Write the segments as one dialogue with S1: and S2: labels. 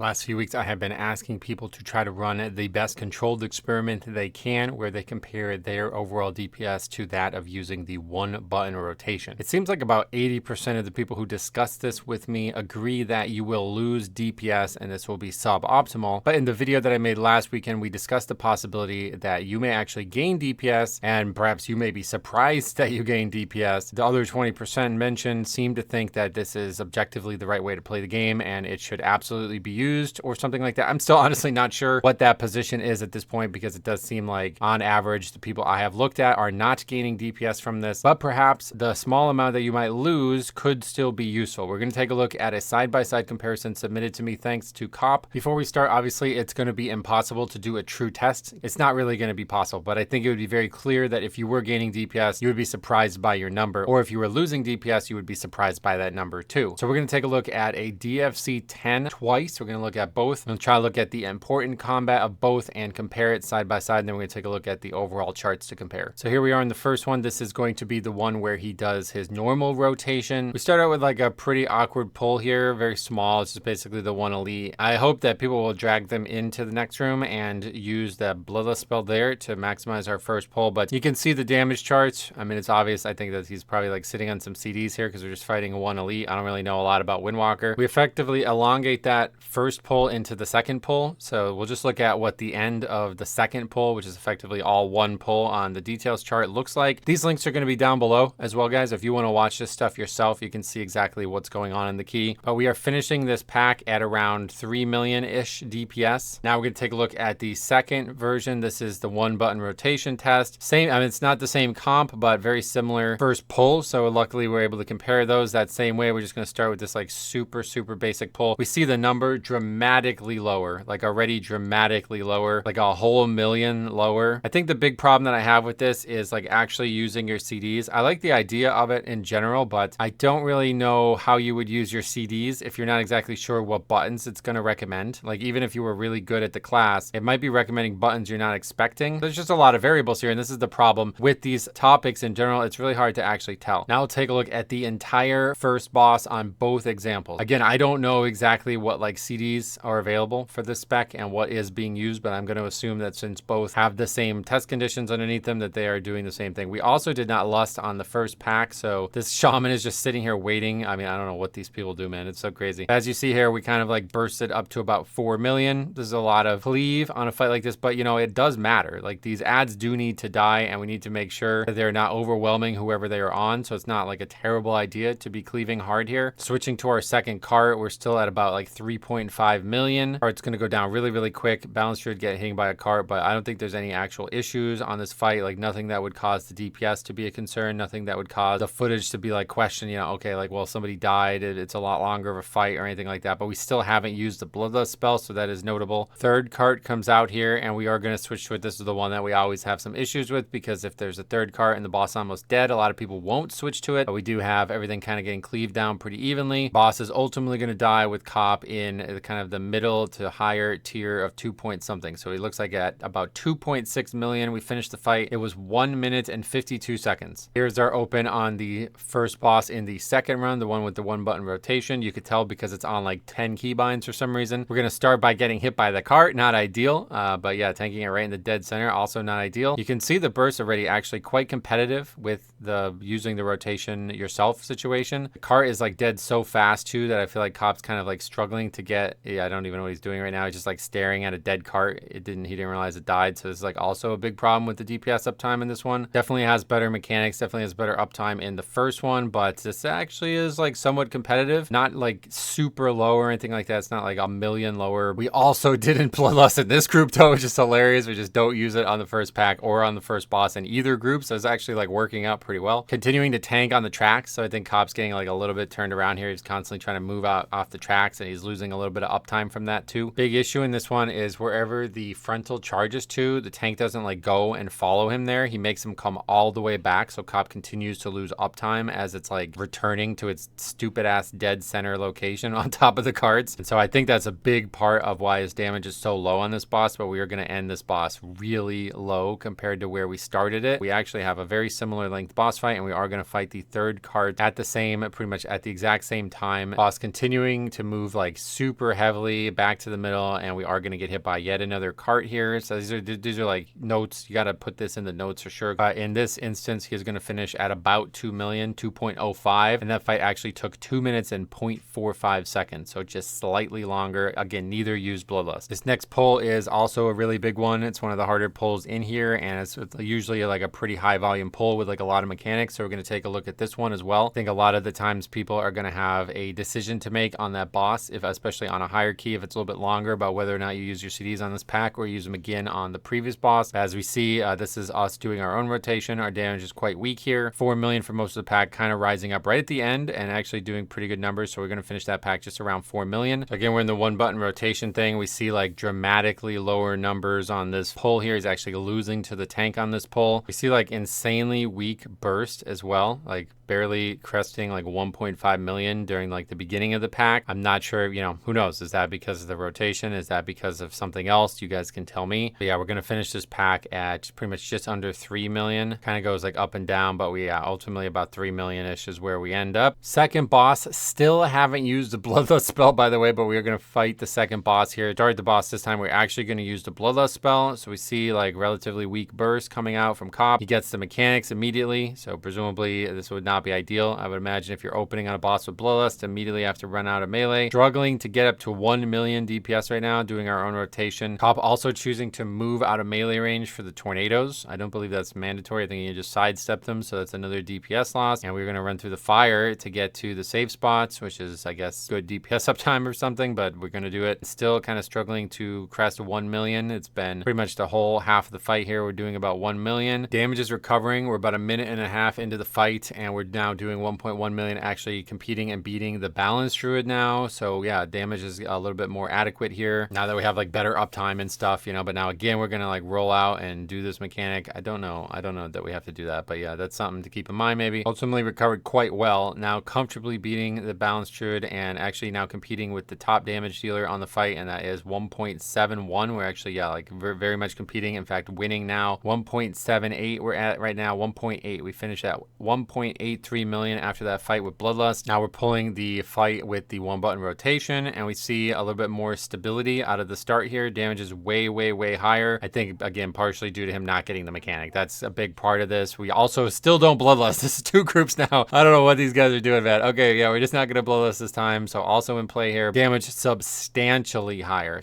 S1: Last few weeks, I have been asking people to try to run the best controlled experiment they can, where they compare their overall DPS to that of using the one button rotation. It seems like about 80% of the people who discuss this with me agree that you will lose DPS and this will be suboptimal. But in the video that I made last weekend, we discussed the possibility that you may actually gain DPS, and perhaps you may be surprised that you gain DPS. The other 20% mentioned seem to think that this is objectively the right way to play the game and it should absolutely be used or something like that. I'm still honestly not sure what that position is at this point, because it does seem like on average the people I have looked at are not gaining DPS from this, but perhaps the small amount that you might lose could still be useful. We're going to take a look at a side-by-side comparison submitted to me thanks to Cop. Before we start, obviously it's going to be impossible to do a true test. It's not really going to be possible, but I think it would be very clear that if you were gaining DPS, you would be surprised by your number, or if you were losing DPS, you would be surprised by that number too. So we're going to take a look at a DFC 10 twice. We're going to look at both. I'm going to try to look at the important combat of both and compare it side by side. And then we're going to take a look at the overall charts to compare. So here we are in the first one. This is going to be the one where he does his normal rotation. We start out with like a pretty awkward pull here, very small. It's just basically the one elite. I hope that people will drag them into the next room and use that bloodlust spell there to maximize our first pull. But you can see the damage charts. I mean, it's obvious. I think that he's probably like sitting on some CDs here because we're just fighting one elite. I don't really know a lot about Windwalker. We effectively elongate that first pull into the second pull. So we'll just look at what the end of the second pull, which is effectively all one pull on the details chart, looks like. These links are going to be down below as well, guys. If you want to watch this stuff yourself, you can see exactly what's going on in the key. But we are finishing this pack at around 3 million-ish DPS. Now we're going to take a look at the second version. This is the one button rotation test. Same, I mean, it's not the same comp, but very similar first pull. So luckily we're able to compare those that same way. We're just going to start with this like super basic pull. We see the number dramatically lower, like already dramatically lower, like a whole million lower. I think the big problem that I have with this is like actually using your CDs. I like the idea of it in general, but I don't really know how you would use your CDs if you're not exactly sure what buttons it's going to recommend. Like even if you were really good at the class, it might be recommending buttons you're not expecting. There's just a lot of variables here, and this is the problem with these topics in general. It's really hard to actually tell. Now we'll take a look at the entire first boss on both examples. Again, I don't know exactly what like CDs are available for this spec and what is being used, but I'm going to assume that since both have the same test conditions underneath them, that they are doing the same thing. We also did not lust on the first pack, so this shaman is just sitting here waiting. I mean, I don't know what these people do, man. It's so crazy. As you see here, we kind of like bursted up to about 4 million. This is a lot of cleave on a fight like this, but you know, it does matter. Like these ads do need to die, and we need to make sure that they're not overwhelming whoever they are on, so it's not like a terrible idea to be cleaving hard here. Switching to our second cart, we're still at about like 3.5 million. Cart's going to go down really quick. Balance should get hitting by a cart, but I don't think there's any actual issues on this fight. Like nothing that would cause the DPS to be a concern, nothing that would cause the footage to be like questioned, you know, okay, like, well, somebody died, it's a lot longer of a fight or anything like that. But we still haven't used the bloodlust spell, so that is notable. Third cart comes out here, and we are going to switch to it. This is the one that we always have some issues with, because if there's a third cart and the boss almost dead, a lot of people won't switch to it. But we do have everything kind of getting cleaved down pretty evenly. Boss is ultimately going to die with Cop in kind of the middle to higher tier of 2 point something. So he looks like at about 2.6 million. We finished the fight. It was 1 minute and 52 seconds. Here's our open on the first boss in the second run, the one with the one button rotation. You could tell because it's on like 10 keybinds for some reason. We're going to start by getting hit by the cart. Not ideal, but yeah, tanking it right in the dead center, also not ideal. You can see the burst already actually quite competitive with the using the rotation yourself situation. The cart is like dead so fast too that I feel like Cop's kind of like struggling to get, yeah, I don't even know what he's doing right now. He's just like staring at a dead cart. He didn't realize it died. So this is like also a big problem with the DPS uptime in this one. Definitely has better mechanics, definitely has better uptime in the first one, but this actually is like somewhat competitive. Not like super low or anything like that. It's not like a million lower. We also didn't bloodlust in this group though, which is hilarious. We just don't use it on the first pack or on the first boss in either group. So it's actually like working out pretty well. Continuing to tank on the tracks. So I think Cop's getting like a little bit turned around here. He's constantly trying to move out off the tracks, and he's losing a little bit of uptime from that too. Big issue in this one is wherever the frontal charges to, the tank doesn't like go and follow him there. He makes him come all the way back. So Cop continues to lose uptime as it's like returning to its stupid ass dead center location on top of the carts. And so I think that's a big part of why his damage is so low on this boss, but we are going to end this boss really low compared to where we started it. We actually have a very similar length boss fight, and we are going to fight the third cart at the same, pretty much at the exact same time. Boss continuing to move like super super heavily back to the middle, and we are going to get hit by yet another cart here. So these are like notes. You got to put this in the notes for sure. In this instance, he's going to finish at about 2 million, 2.05, and that fight actually took 2 minutes and 0.45 seconds, so just slightly longer. Again, neither used Bloodlust. This next pull is also a really big one. It's one of the harder pulls in here, and it's usually like a pretty high volume pull with like a lot of mechanics, so we're going to take a look at this one as well. I think a lot of the times people are going to have a decision to make on that boss, if especially on a higher key, if it's a little bit longer, about whether or not you use your CDs on this pack or use them again on the previous boss. As we see, this is us doing our own rotation. Our damage is quite weak here. 4 million for most of the pack, kind of rising up right at the end and actually doing pretty good numbers. So we're going to finish that pack just around 4 million. Again, we're in the one button rotation thing. We see like dramatically lower numbers on this pull here. He's actually losing to the tank on this pull. We see like insanely weak burst as well, like barely cresting like 1.5 million during like the beginning of the pack. I'm not sure, you know, who knows? Is that because of the rotation? Is that because of something else? You guys can tell me. But yeah, we're going to finish this pack at pretty much just under 3 million. Kind of goes like up and down, but we ultimately about 3 million-ish is where we end up. Second boss, still haven't used the Bloodlust spell, by the way, but we are going to fight the second boss here. Start the boss this time. We're actually going to use the Bloodlust spell. So we see like relatively weak burst coming out from Cop. He gets the mechanics immediately, so presumably this would not be ideal. I would imagine if you're opening on a boss with Bloodlust, immediately have to run out of melee. Struggling to get up to 1 million DPS right now, doing our own rotation. Cop also choosing to move out of melee range for the tornadoes. I don't believe that's mandatory. I think you can just sidestep them, so that's another DPS loss. And we're going to run through the fire to get to the save spots, which is, I guess, good DPS uptime or something, but we're going to do it. Still kind of struggling to crest 1 million. It's been pretty much the whole half of the fight here. We're doing about 1 million. Damage is recovering. We're about a minute and a half into the fight, and we're now doing 1.1 million, actually competing and beating the Balance Druid now. So yeah, damage is a little bit more adequate here now that we have like better uptime and stuff, you know. But now again, we're gonna like roll out and do this mechanic. I don't know that we have to do that, but yeah, that's something to keep in mind. Maybe ultimately recovered quite well, now comfortably beating the Balance Druid and actually now competing with the top damage dealer on the fight, and that is 1.71. We're actually, yeah, like very much competing, in fact winning now. 1.78 we're at right now. 1.8, we finished at 1.83 million after that fight with Bloodlust. Now we're pulling the fight with the one button rotation, and we see a little bit more stability out of the start here. Damage is way higher. I think again partially due to him not getting the mechanic. That's a big part of this. We also still don't Bloodlust. This is 2 groups now. I don't know what these guys are doing, man. Okay, yeah, we're just not gonna Bloodlust this time. So also in play here, damage substantially higher.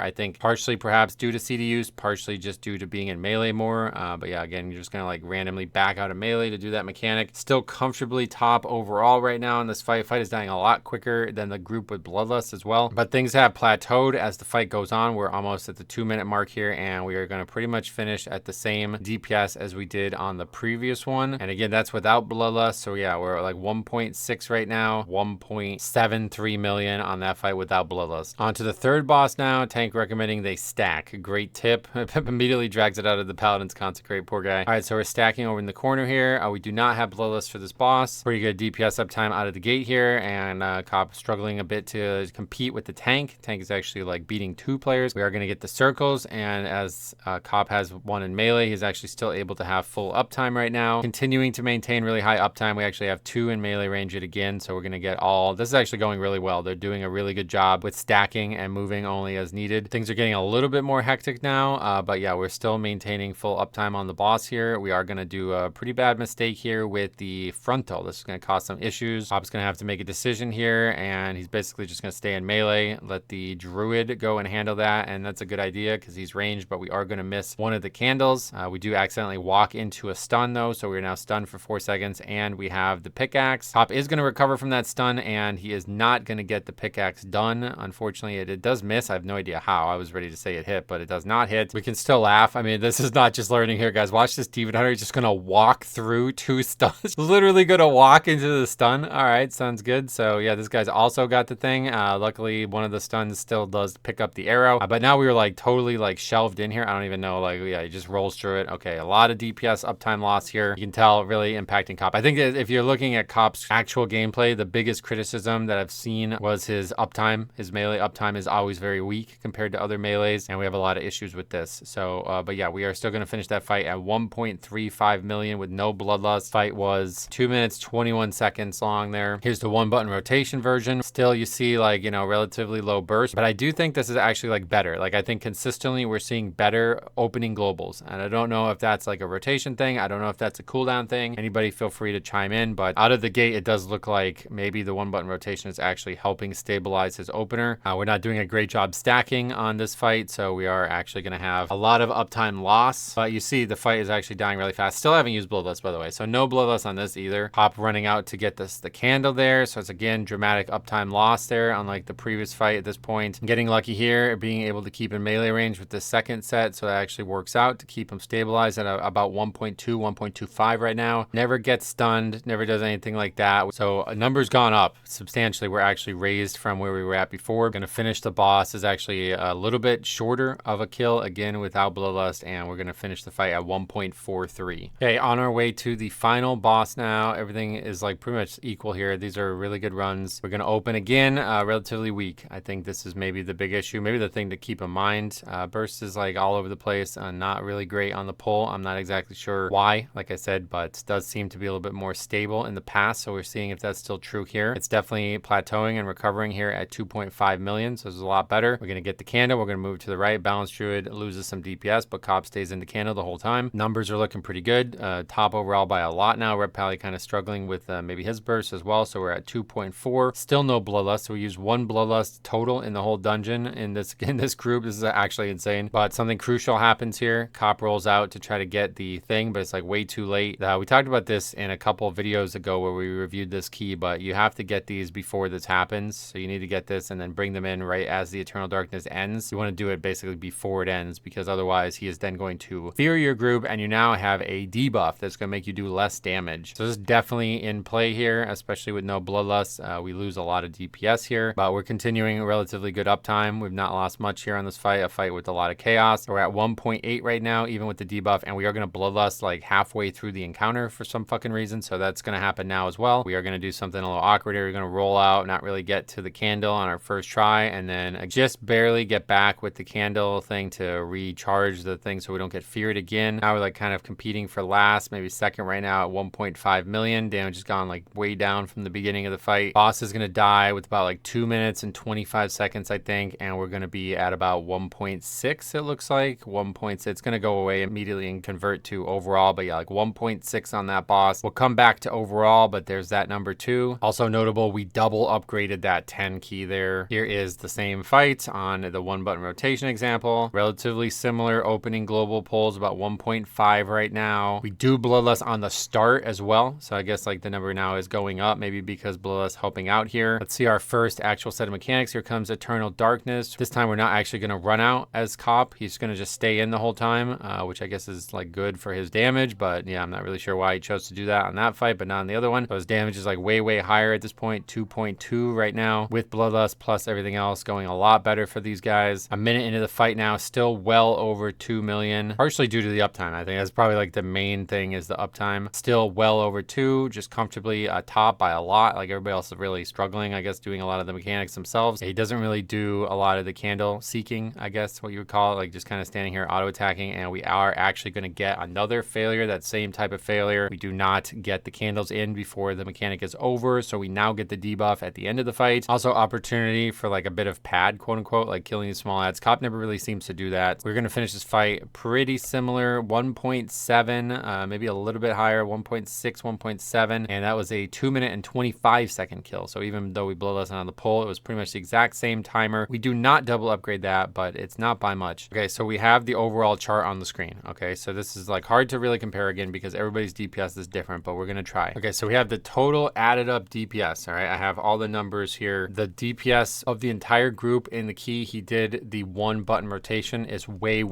S1: I think partially perhaps due to CD use, partially just due to being in melee more. But yeah, again, you're just gonna like randomly back out of melee to do that mechanic. Still comfortably top overall right now in this fight. Fight is dying a lot quicker than the group with Bloodlust as well. But things have plateaued as the fight goes on. We're almost at the 2-minute mark here, and we are going to pretty much finish at the same DPS as we did on the previous one. And again, that's without Bloodlust. So yeah, we're at like 1.6 right now, 1.73 million on that fight without Bloodlust. On to the third boss now. Tank recommending they stack. Great tip. Immediately drags it out of the Paladin's Consecrate. Poor guy. All right, so we're stacking over in the corner here. We do not have Bloodlust for this boss. Pretty good DPS uptime out of the gate here, and Cop struggling a bit to compete with the tank. Tank is actually like beating 2 players. We are going to get the circles, and as Cop has 1 in melee, he's actually still able to have full uptime right now. Continuing to maintain really high uptime. We actually have 2 in melee range yet again, so we're going to get all. This is actually going really well. They're doing a really good job with stacking and moving only as needed. Things are getting a little bit more hectic now, but yeah, we're still maintaining full uptime on the boss here. We are going to do a pretty bad mistake here with the frontal. This is going to cause some issues. Cop's going to have to make a decision here, and he's basically just going to stay in melee, let the druid go and handle that, and that's a good idea because he's ranged, but we are going to miss one of the candles. We do accidentally walk into a stun though, so we're now stunned for 4 seconds, and we have the pickaxe. Cop is going to recover from that stun, and he is not going to get the pickaxe done. Unfortunately, it does miss. I have no idea how. I was ready to say it hit, but it does not hit. We can still laugh. I mean, this is not just learning here, guys. Watch this Demon Hunter. He's just going to walk through 2 stuns. Literally going to walk into the stun. All right, sounds good. So yeah, this guy's also got the thing. Luckily, one of the stuns still does pick up the arrow, but now we were like totally like shelved in here. I don't even know, like, yeah, he just rolls through it. Okay, a lot of DPS uptime loss here. You can tell really impacting Cop. I think that if you're looking at Cop's actual gameplay, the biggest criticism that I've seen was his uptime. His melee uptime is always very weak compared to other melees, and we have a lot of issues with this. So, but yeah, we are still going to finish that fight at 1.35 million with no Bloodlust. Fight was 2 minutes 21 seconds long there. Here's the one button rotation version. Still, you see like like, you know, relatively low burst, but I do think this is actually like better. Like I think consistently we're seeing better opening globals, and I don't know if that's like a rotation thing. I don't know if that's a cooldown thing. Anybody feel free to chime in, but out of the gate, it does look like maybe the one button rotation is actually helping stabilize his opener. We're not doing a great job stacking on this fight, so we are actually going to have a lot of uptime loss, but you see the fight is actually dying really fast. Still haven't used Bloodlust, by the way, so no Bloodlust on this either. Pop running out to get the candle there, so it's again dramatic uptime loss there, unlike the previous fight at this point. I'm getting lucky here, being able to keep in melee range with the second set, so that actually works out to keep him stabilized at about 1.2, 1.25 right now. Never gets stunned, never does anything like that. So a number's gone up substantially. We're actually raised from where we were at before. Gonna finish the boss is actually a little bit shorter of a kill, again without Bloodlust, and we're gonna finish the fight at 1.43. Okay, on our way to the final boss now. Everything is like pretty much equal here. These are really good runs. We're gonna open again, relatively weak. I think this is maybe the big issue, maybe the thing to keep in mind. Burst is like all over the place, not really great on the pull. I'm not exactly sure why, like I said, but does seem to be a little bit more stable in the past, so we're seeing if that's still true here. It's definitely plateauing and recovering here at 2.5 million, so it's a lot better. We're gonna get the candle, we're gonna move to the right. Balance Druid loses some DPS, but Cobb stays in the candle the whole time. Numbers are looking pretty good. Top overall by a lot now. Red Pally kind of struggling with maybe his burst as well, so we're at 2.4. Still no Bloodlust, so we use one Bloodlust total in the whole dungeon in this group. This is actually insane, but something crucial happens here. Cop rolls out to try to get the thing, but it's like way too late. We talked about this in a couple of videos ago where we reviewed this key, but you have to get these before this happens. So you need to get this and then bring them in right as the Eternal Darkness ends. You want to do it basically before it ends, because otherwise he is then going to fear your group and you now have a debuff that's going to make you do less damage. So this is definitely in play here, especially with no Bloodlust. We lose a lot of DPS here, but we're continuing relatively good uptime. We've not lost much here on this fight, a fight with a lot of chaos. We're at 1.8 right now, even with the debuff, and we are going to Bloodlust like halfway through the encounter for some fucking reason, so that's going to happen now as well. We are going to do something a little awkward here. We're going to roll out, not really get to the candle on our first try, and then just barely get back with the candle thing to recharge the thing so we don't get feared again. Now we're like kind of competing for last, maybe second right now at 1.5 million. Damage has gone like way down from the beginning of the fight. Boss is going to die with about like 2 minutes and 25 seconds, I think, and we're going to be at about 1.6, it looks like. 1.6, it's going to go away immediately and convert to overall, but yeah, like 1.6 on that boss. We'll come back to overall, but there's that number 2. Also notable, we double upgraded that 10 key there. Here is the same fight on the one button rotation example. Relatively similar opening global pulls, about 1.5 right now. We do Bloodlust on the start as well, so I guess like the number now is going up, maybe because Bloodlust helping out here. Let's see our first actual set of mechanics. Here comes Eternal Darkness. This time we're not actually going to run out as Cop. He's going to just stay in the whole time, which I guess is like good for his damage, but yeah, I'm not really sure why he chose to do that on that fight, but not on the other one. So his damage is like way higher at this point, 2.2 right now, with Bloodlust plus everything else going a lot better for these guys. A minute into the fight now, still well over 2 million, partially due to the uptime. I think that's probably like the main thing is the uptime. Still well over 2, just comfortably top by a lot. Like everybody else is really struggling, I guess, doing a lot of the mechanics themselves. He doesn't really do a lot of the candle seeking, I guess what you would call it, like just kind of standing here auto attacking, and we are actually going to get another failure, that same type of failure. We do not get the candles in before the mechanic is over, so we now get the debuff at the end of the fight. Also opportunity for like a bit of pad, quote unquote, like killing these small ads. Cop never really seems to do that. We're going to finish this fight pretty similar, 1.7, maybe a little bit higher, 1.6, 1.7, and that was a 2 minute and 25 second kill. So even though we Bloodlust on the pull, it was pretty much the exact same timer. We do not double upgrade that, but it's not by much. Okay, so we have the overall chart on the screen. Okay, so this is like hard to really compare again because everybody's DPS is different, but we're gonna try. Okay, so we have the total added up DPS. All right, I have all the numbers here. The DPS of the entire group in the key he did the one button rotation is way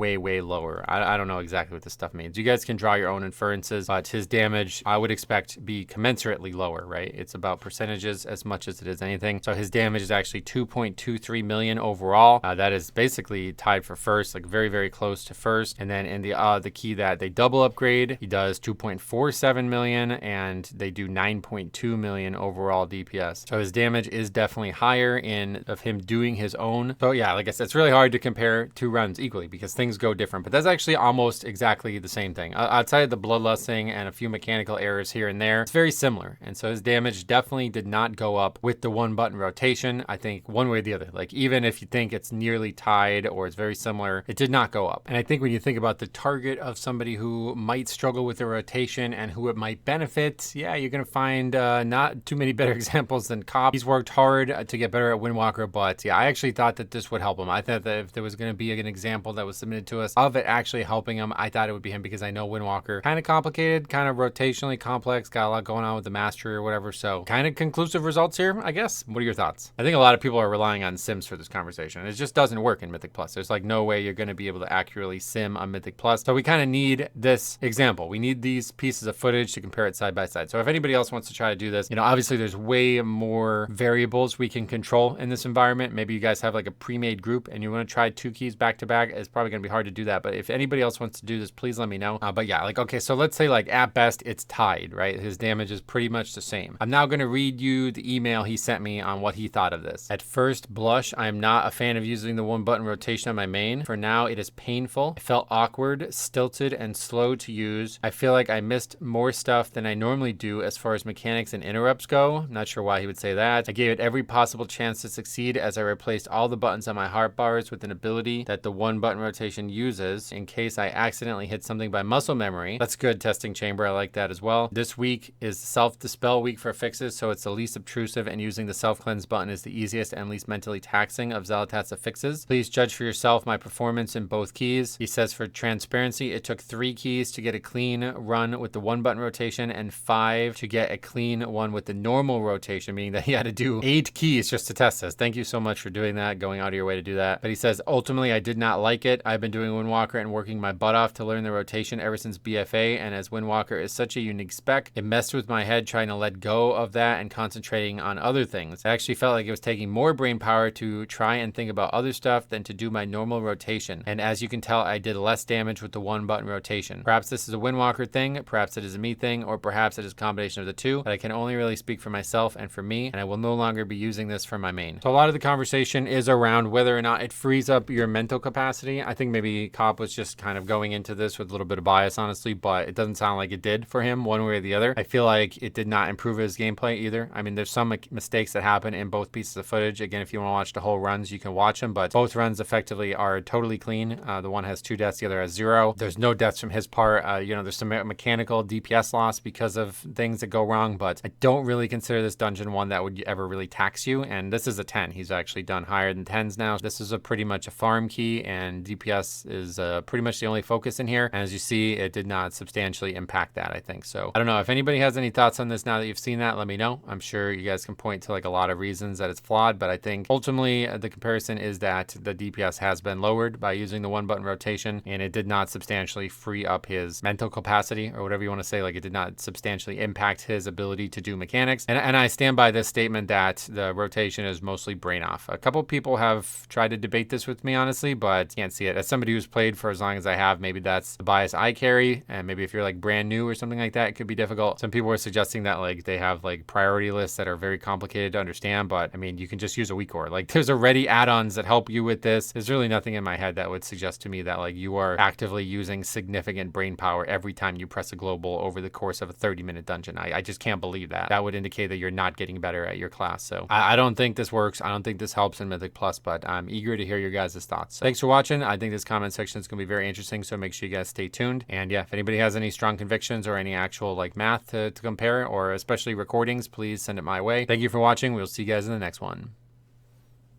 S1: lower. I don't know exactly what this stuff means. You guys can draw your own inferences, but his damage I would expect be commensurately lower, right? It's about percentages as much as it is anything. So his damage is actually 2.23 million overall. That is basically tied for first, like very close to first. And then in the key that they double upgrade, he does 2.47 million and they do 9.2 million overall DPS. So his damage is definitely higher in of him doing his own. So yeah, like I said, it's really hard to compare two runs equally because things go different, but that's actually almost exactly the same thing. Outside of the Bloodlust thing and a few mechanical errors here and there, it's very similar. And so his damage definitely did not go up with the one button rotation. rotation, I think one way or the other, like even if you think it's nearly tied or it's very similar, it did not go up. And I think when you think about the target of somebody who might struggle with the rotation and who it might benefit, yeah, you're going to find not too many better examples than Cop. He's worked hard to get better at Windwalker, but yeah, I actually thought that this would help him. I thought that if there was going to be an example that was submitted to us of it actually helping him, I thought it would be him, because I know Windwalker kind of complicated, kind of rotationally complex, got a lot going on with the mastery or whatever. So kind of conclusive results here, I guess. What are your thoughts? I think a lot of people are relying on sims for this conversation. It just doesn't work in Mythic Plus. There's like no way you're going to be able to accurately sim on Mythic Plus. So we kind of need this example. We need these pieces of footage to compare it side by side. So if anybody else wants to try to do this, obviously there's way more variables we can control in this environment. Maybe you guys have like a pre-made group and you want to try 2 keys back to back. It's probably going to be hard to do that. But if anybody else wants to do this, please let me know. But yeah, like, okay, so let's say like at best it's tied, right? His damage is pretty much the same. I'm now going to read you the email he sent me on what he thought of this. At first blush, I am not a fan of using the 1-button rotation on my main. For now, it is painful. It felt awkward, stilted, and slow to use. I feel like I missed more stuff than I normally do as far as mechanics and interrupts go. Not sure why he would say that. I gave it every possible chance to succeed as I replaced all the buttons on my heart bars with an ability that the 1-button rotation uses in case I accidentally hit something by muscle memory. That's good, testing chamber. I like that as well. This week is self-dispel week for fixes, so it's the least obtrusive, and using the self-cleanse button is the easiest and least mentally taxing of Xelatat's fixes. Please judge for yourself my performance in both keys. He says for transparency, it took 3 keys to get a clean run with the 1-button rotation and 5 to get a clean one with the normal rotation, meaning that he had to do 8 keys just to test this. Thank you so much for doing that, going out of your way to do that. But he says, ultimately, I did not like it. I've been doing Windwalker and working my butt off to learn the rotation ever since BFA, and as Windwalker is such a unique spec, it messed with my head trying to let go of that and concentrating on other things. I actually felt like it was taking more brain power to try and think about other stuff than to do my normal rotation. And as you can tell, I did less damage with the 1-button rotation. Perhaps this is a Windwalker thing, perhaps it is a me thing, or perhaps it is a combination of the two, but I can only really speak for myself and for me, and I will no longer be using this for my main. So a lot of the conversation is around whether or not it frees up your mental capacity. I think maybe Cop was just kind of going into this with a little bit of bias, honestly, but it doesn't sound like it did for him one way or the other. I feel like it did not improve his gameplay either. I mean, there's some mistakes that happen in both pieces of footage. Again, if you want to watch the whole runs, you can watch them, but both runs effectively are totally clean. The one has 2 deaths, the other has 0. There's no deaths from his part. There's some mechanical DPS loss because of things that go wrong, but I don't really consider this dungeon one that would ever really tax you. And this is a 10. He's actually done higher than 10s now. This is pretty much a farm key, and DPS is pretty much the only focus in here. And as you see, it did not substantially impact that, I think. So I don't know if anybody has any thoughts on this now that you've seen that, let me know. I'm sure you guys can point to like a lot of reasons that it's flawed, but I think ultimately the comparison is that the DPS has been lowered by using the 1-button rotation, and it did not substantially free up his mental capacity or whatever you want to say. Like, it did not substantially impact his ability to do mechanics. And I stand by this statement that the rotation is mostly brain off. A couple people have tried to debate this with me, honestly, but can't see it. As somebody who's played for as long as I have, maybe that's the bias I carry, and maybe if you're like brand new or something like that, it could be difficult. Some people are suggesting that like they have like priority lists that are very complicated to understand, but I mean, you can just use a weak core. Like, there's already add-ons that help you with this. There's really nothing in my head that would suggest to me that like you are actively using significant brain power every time you press a global over the course of a 30-minute dungeon. I just can't believe that. That would indicate that you're not getting better at your class. So I don't think this works. I don't think this helps in Mythic Plus, but I'm eager to hear your guys' thoughts. So thanks for watching. I think this comment section is going to be very interesting, so make sure you guys stay tuned. And yeah, if anybody has any strong convictions or any actual like math to compare, or especially recordings, please send it my way. Thank you for watching. We'll see you guys in the next one.